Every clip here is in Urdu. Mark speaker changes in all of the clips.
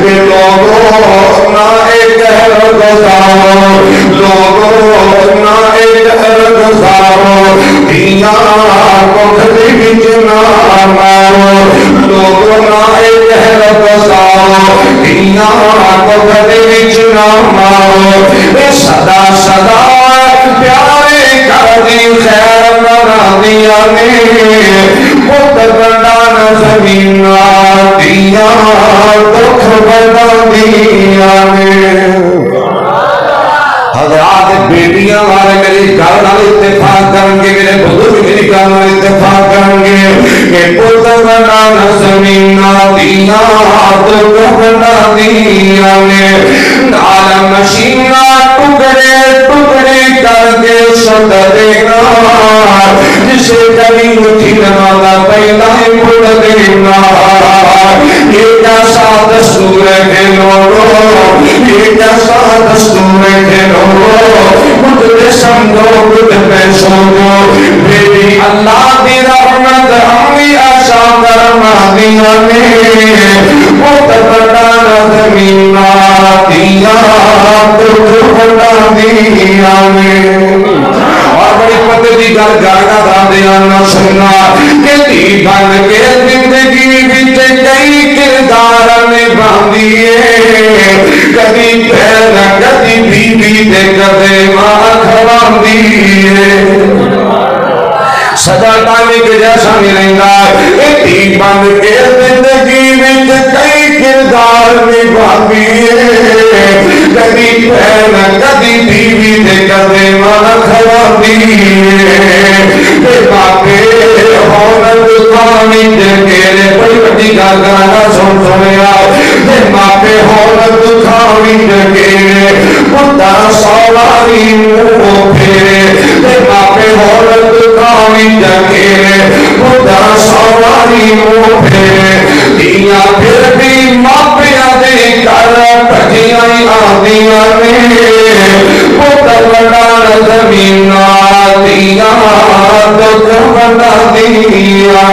Speaker 1: کہ لوگوں نہ ایک اہل گزارو، لوگوں نہ ایک اہل گزارو، دیاں کو گھڑی بچ نہ مارو، لوگوں نہ ایک اہل گزارو، دیاں کو گھڑی بچ نہ مارو، صدا صدا پیارے کردی خیر مرادیا نے پتر بڑھانا زمین دیا دکھ بڑھانیا نے حضرات بیٹیاں والے میری گل نال اتفاق کریں گے، میرے بزرگ میری گل نال اتفاق کریں گے کہ پتر بڑھانا زمین دیا دکھ بڑھانیا نے نال مشینہ ٹکڑے ٹکڑے کر کے سد دینا، جسے کبھی اٹھی نمانا پہلا ہی پڑھ دینا، یہ کیسا دستور ہے لوگوں، یہ کیسا دستور ہے لوگوں، خود پہ سمجھو خود پہ سوچو، میری اللہ دی رحمت ہمیں ایسا کرما دیا نے بہت بڑا زمین دیا دکھ بڑا دیا نے اور بڑی پتہ دی گل گانا دا دیانا سننا کہ دی بن کے زندگی بچ کئی کردار نبھاندیے، کبھی پہن کبھی بیوی تے کدے ماں کھواندیے، سدا ٹائم کے جیسا نہیں رہندا، ایک بن کے زندگی وچ کئی کردار نبھاندیے، کبھی پہن کبھی بیوی تے کدے ماں کھواندیے، تے باپے ہون دکھاوی جگیرے بڑی بڑی گل گانا سن سنیا، تے باپے ہون دکھاوی جگیرے پتا سواری منہ پھیرے، تے باپے ہون دکھاوی جگیرے پتا سواری منہ پھیرے، دیاں پھر بھی ماپیاں دے کر بھجیاں آدیاں نے پتا بڑا زمین دیا دکھ بڑا دیا،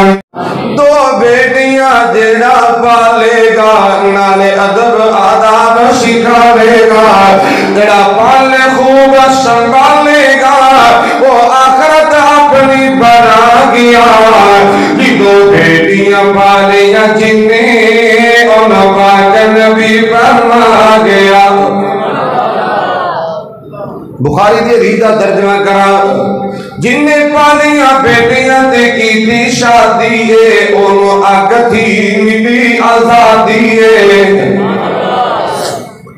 Speaker 1: دو بیٹیاں جڑا پالے گا نالے ادب آداب سکھاوے گا، جڑا پالے خوب سنبھالے گا وہ آخرت اپنی بنا گیا، دو بیٹیاں پالیاں جنہیں ان پاک نبی فرما گیا، بخاری دی حدیث دا ترجمہ کرا، جنہیں پالیاں بیٹیاں تے کی تھی شادی ہے انہوں آگتھی ملی آزادی ہے،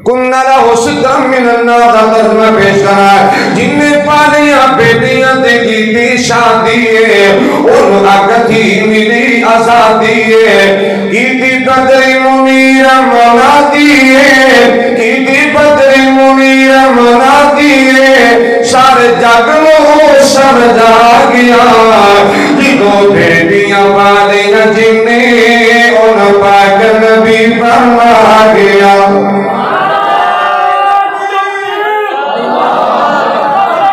Speaker 1: کنہ لہو سترم من النار دا ترجمہ پیش کرا، جنہیں پالیاں بیٹیاں تے کی تھی شادی ہے انہوں آگتھی ملی آزادی ہے، کی تھی بدری منیر منادی ہے، کی تھی بدری منیر منادی ہے، سارے جگ لو سر جا گیا، دو بیٹیاں پالیاں جنہیں ان پاک نبی فرما گیا،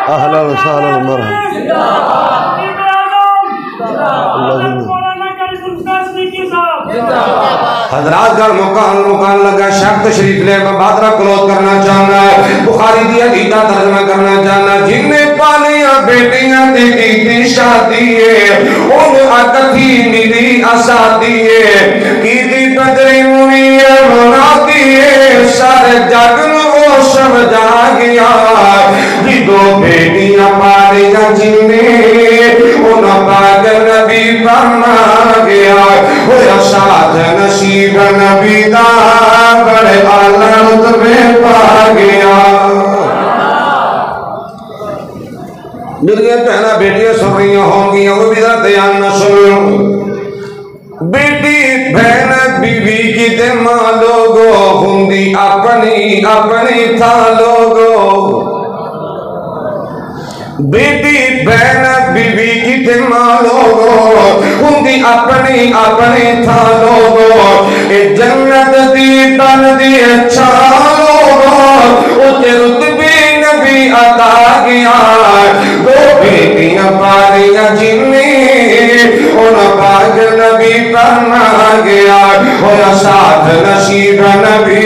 Speaker 1: اہلا و سہلا مرحبا حضرات کا مکان لگا شیخ تشریف لے میں بادرہ کلوز کرنا چاہنا ہے، بخاری دی حدیث دا ترجمہ کرنا چاہنا، جنہیں پالیاں بیٹیاں تے کی شادی ہے ان اکتھی ملی آزادی ہے، کی دی بدری منیر منادی ہے، سارے جگ نو سمجھا گیا، دو بیٹیاں پالیاں جنہیں ان پاک نبی فرما گیا، ہویا ساتھ نصیب نبی دا بڑے اعلیٰ رتبے پا گیا، میری پہنا بیٹیاں سن رہی ہوں گی وہ بھی ذرا دھیان نہ سنو، بیٹی بہن بیوی کی تے ماں لوگو ہندی اپنی اپنی تھا لوگو، بیٹی بہن بیوی کی تے ماں لوگو ہندی اپنی اپنی تھا لوگو، اے جنت دی تن دی اچھا لوگو، اتے رتبی نبی عطا گیا، دو بیٹیاں پالیاں جنہیں ان پاک نبی فرما گیا، ہویا ساتھ نصیب نبی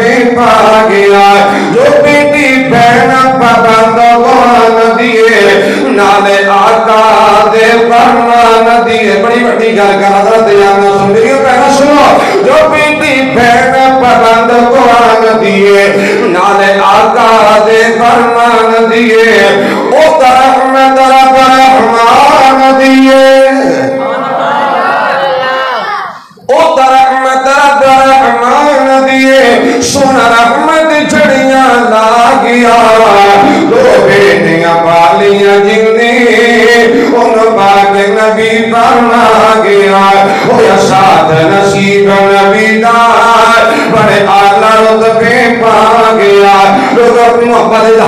Speaker 1: لطفے پا گیا جو بیٹی بہن پابند قرآن دیے نالے آقا دے فرمان دیے بڑی بڑی گل کر حضرت یانا سن میری پہنا سنو جو بیٹی بہن پابند قرآن دیے نالے آقا دے فرمان دیے او طرح میں طرف رحمان دیے او رحمت رب رحمان دیے سونا رحمت جڑیاں لا گیا دو بیٹیاں پالیاں جنی ان پاک نبی فرما گیا او یا ساتھ نصیب نبی دار بڑے آلہ رتبے پا گیا لوگ محبت